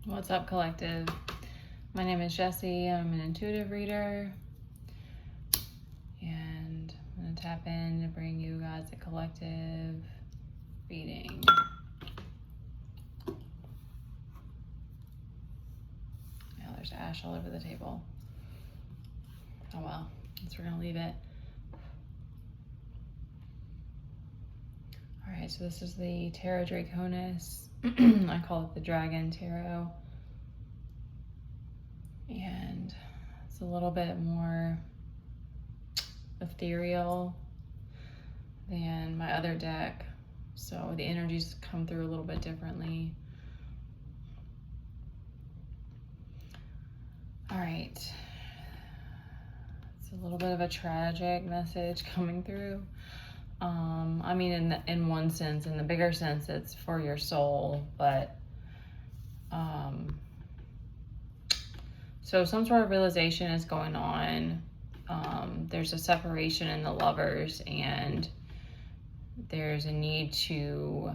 What's up, collective? My name is Jessie. I'm an intuitive reader, and I'm going to tap in to bring you guys a collective reading. Yeah, there's ash all over the table. Oh well, I guess we're going to leave it. All right, so this is the Tarot Draconis. I call it the Dragon Tarot. And it's a little bit more ethereal than my other deck. So the energies come through a little bit differently. All right. It's a little bit of a tragic message coming through. I mean, in one sense, in the bigger sense, it's for your soul, but so some sort of realization is going on. There's a separation in the lovers, and there's a need to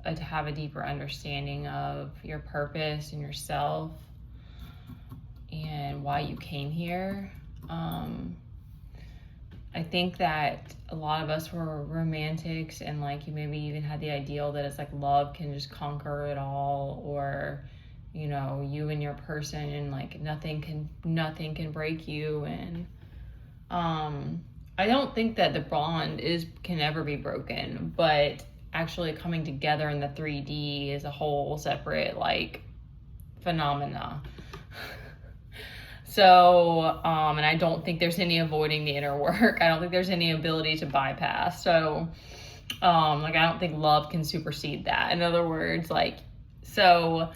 have a deeper understanding of your purpose and yourself and why you came here. I think that a lot of us were romantics, and like you maybe even had the ideal that it's like love can just conquer it all, or you know, you and your person, and like nothing can break you. And I don't think that the bond can ever be broken, but actually coming together in the 3D is a whole separate like phenomena. So, and I don't think there's any avoiding the inner work. I don't think there's any ability to bypass. So, like, I don't think love can supersede that. In other words, like, so,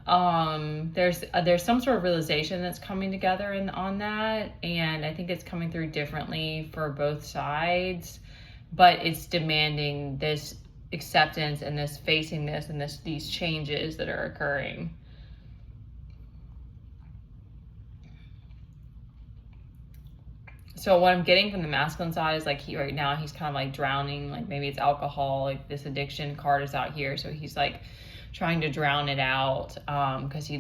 there's some sort of realization that's coming together on that. And I think it's coming through differently for both sides, but it's demanding this acceptance and this facing this and these changes that are occurring. So what I'm getting from the masculine side is like right now he's kind of like drowning, like maybe it's alcohol, like this addiction card is out here. So he's like trying to drown it out because I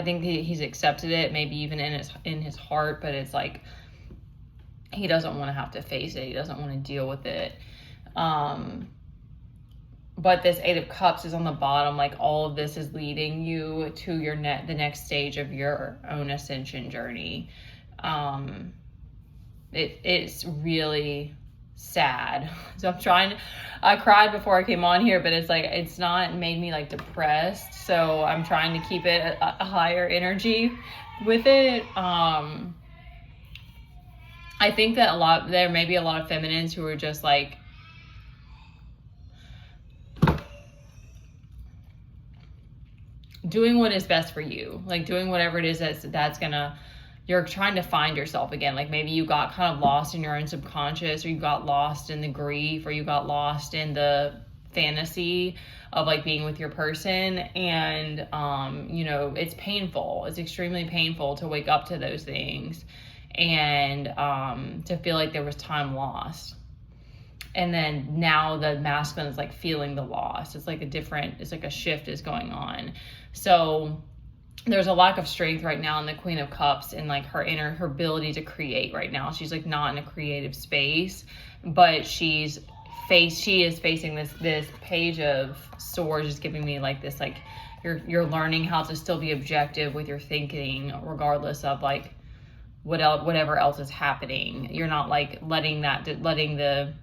think he's accepted it, maybe even in his heart, but it's like he doesn't want to have to face it. He doesn't want to deal with it. But this 8 of Cups is on the bottom. Like all of this is leading you to the next stage of your own ascension journey. It's really sad. So I cried before I came on here, but it's like, it's not made me like depressed. So I'm trying to keep it a higher energy with it. I think that there may be a lot of feminines who are just like, doing what is best for you, like doing whatever it is that's gonna, you're trying to find yourself again. Like maybe you got kind of lost in your own subconscious, or you got lost in the grief, or you got lost in the fantasy of like being with your person. And you know, it's painful, it's extremely painful to wake up to those things and to feel like there was time lost. And then now the masculine is like feeling the loss. It's like a shift is going on. So there's a lack of strength right now in the Queen of Cups, and like her ability to create right now. She's like not in a creative space, but she is facing this Page of Swords, just giving me like this, like you're learning how to still be objective with your thinking, regardless of like whatever else is happening. You're not like letting the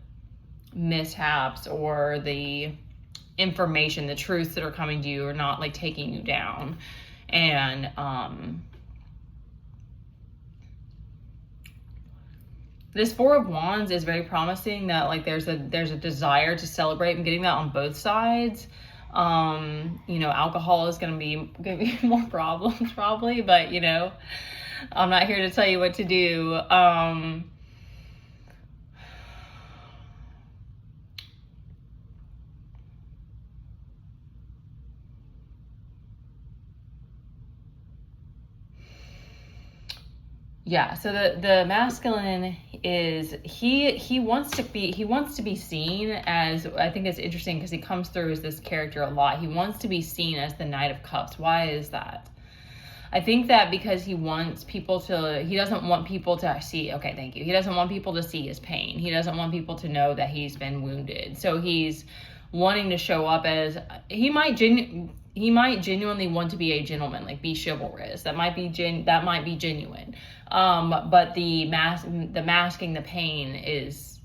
mishaps or the information, the truths that are coming to you are not like taking you down. And this 4 of Wands is very promising that like there's a desire to celebrate. I'm getting that on both sides. You know, alcohol is gonna be more problems probably, but you know, I'm not here to tell you what to do. Yeah, so the masculine is he wants to be seen as, I think it's interesting because he comes through as this character a lot. He wants to be seen as the Knight of Cups. Why is that? I think that because he doesn't want people to see, okay, thank you. He doesn't want people to see his pain. He doesn't want people to know that he's been wounded. So he's wanting to show up as, he might genuinely want to be a gentleman, like be chivalrous. That might be genuine. But the masking the pain is,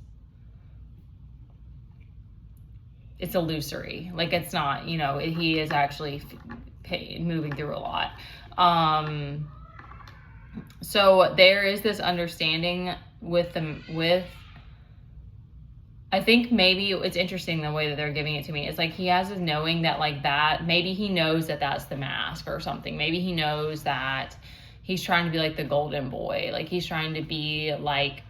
it's illusory. Like it's not, he is actually moving through a lot. So there is this understanding I think maybe it's interesting the way that they're giving it to me. It's like he has this knowing that, like, that maybe he knows that that's the mask or something. Maybe he knows that he's trying to be like the golden boy. Like he's trying to be like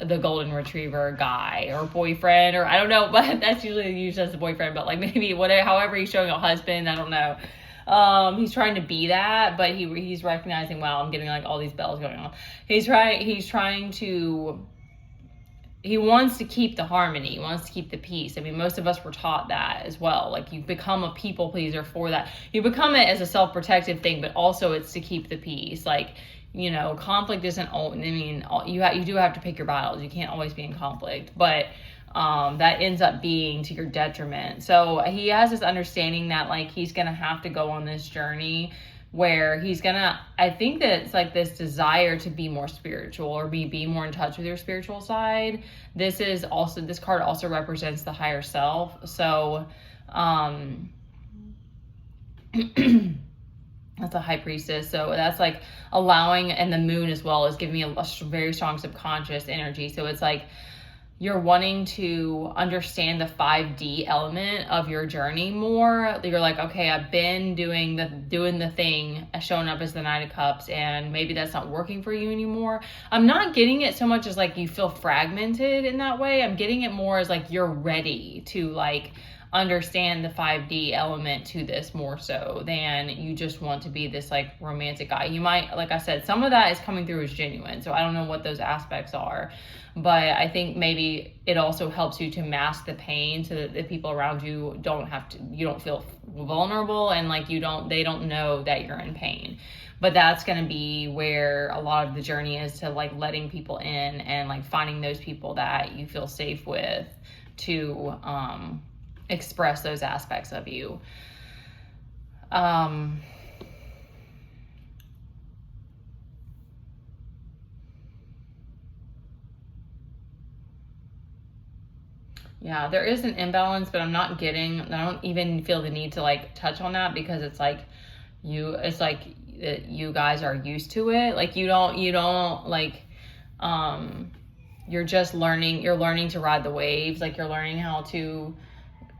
the golden retriever guy or boyfriend, or I don't know, but that's usually used as the boyfriend, but like maybe whatever, however he's showing a husband, I don't know. He's trying to be that, but he's recognizing, wow, I'm getting like all these bells going on. He wants to keep the harmony. He wants to keep the peace. I mean, most of us were taught that as well. Like you become a people pleaser for that. You become it as a self-protective thing, but also it's to keep the peace. Like, conflict isn't all, I mean, you do have to pick your battles. You can't always be in conflict, but that ends up being to your detriment. So he has this understanding that like he's gonna have to go on this journey where I think that it's like this desire to be more spiritual or be more in touch with your spiritual side. This card also represents the higher self. So that's a high priestess. So that's like allowing, and the moon as well is giving me a very strong subconscious energy. So it's like you're wanting to understand the 5D element of your journey more. You're like, okay, I've been doing the thing, showing up as the Knight of Cups, and maybe that's not working for you anymore. I'm not getting it so much as like you feel fragmented in that way. I'm getting it more as like you're ready to like understand the 5D element to this more so than you just want to be this like romantic guy. You might, like I said, some of that is coming through as genuine. So I don't know what those aspects are, but I think maybe it also helps you to mask the pain so that the people around you you don't feel vulnerable, and like they don't know that you're in pain. But that's going to be where a lot of the journey is, to like letting people in and like finding those people that you feel safe with to express those aspects of you. Yeah, there is an imbalance, but I don't even feel the need to like touch on that, because it's like you guys are used to it. Like you don't like, you're learning to ride the waves. Like you're learning how to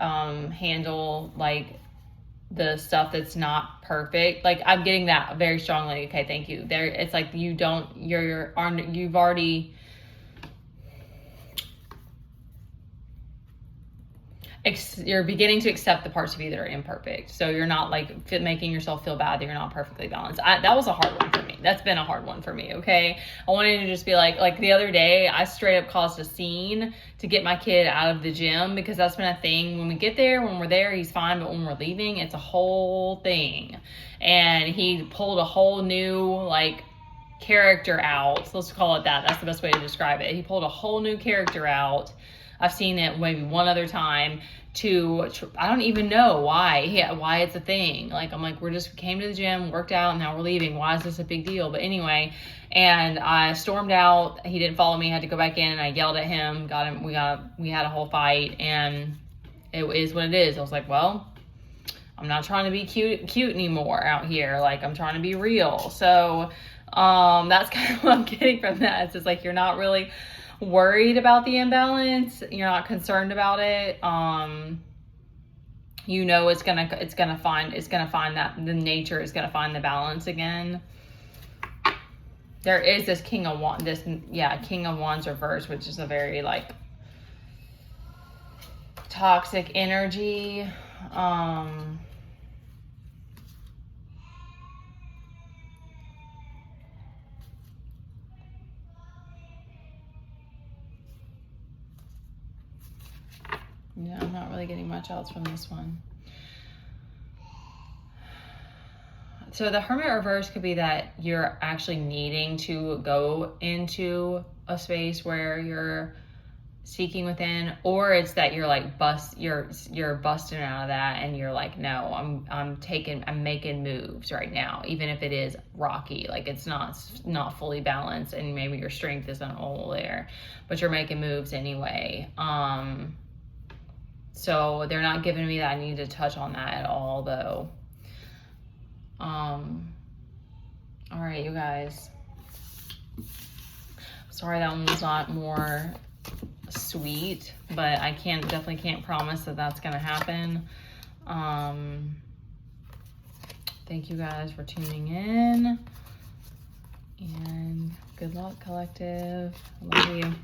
handle like the stuff that's not perfect. Like I'm getting that very strongly. Okay, thank you. There, it's like you've already you're beginning to accept the parts of you that are imperfect. So you're not like making yourself feel bad that you're not perfectly balanced. That was a hard one for me. That's been a hard one for me. Okay. I wanted to just be like the other day, I straight up caused a scene to get my kid out of the gym, because that's been a thing. When we're there, he's fine. But when we're leaving, it's a whole thing. And he pulled a whole new like character out. So let's call it that. That's the best way to describe it. He pulled a whole new character out. I've seen it maybe one other time. I don't even know why it's a thing. Like, I'm like, we just came to the gym, worked out, and now we're leaving. Why is this a big deal? But anyway, and I stormed out. He didn't follow me. I had to go back in, and I yelled at him. We had a whole fight, and it is what it is. I was like, well, I'm not trying to be cute anymore out here. Like, I'm trying to be real. So, that's kind of what I'm getting from that. It's just like, you're not really worried about the imbalance. You're not concerned about it. It's gonna find that the nature is gonna find the balance again. There is this King of Wands reverse, which is a very like toxic energy. Yeah, I'm not really getting much else from this one. So the Hermit reverse could be that you're actually needing to go into a space where you're seeking within, or it's that you're like you're busting out of that and you're like, no, I'm making moves right now, even if it is rocky, like it's not fully balanced and maybe your strength isn't all there, but you're making moves anyway. So they're not giving me that I need to touch on that at all though. All right, you guys, sorry that one was not more sweet, but I definitely can't promise that that's gonna happen. Thank you guys for tuning in, and good luck, collective. I love you.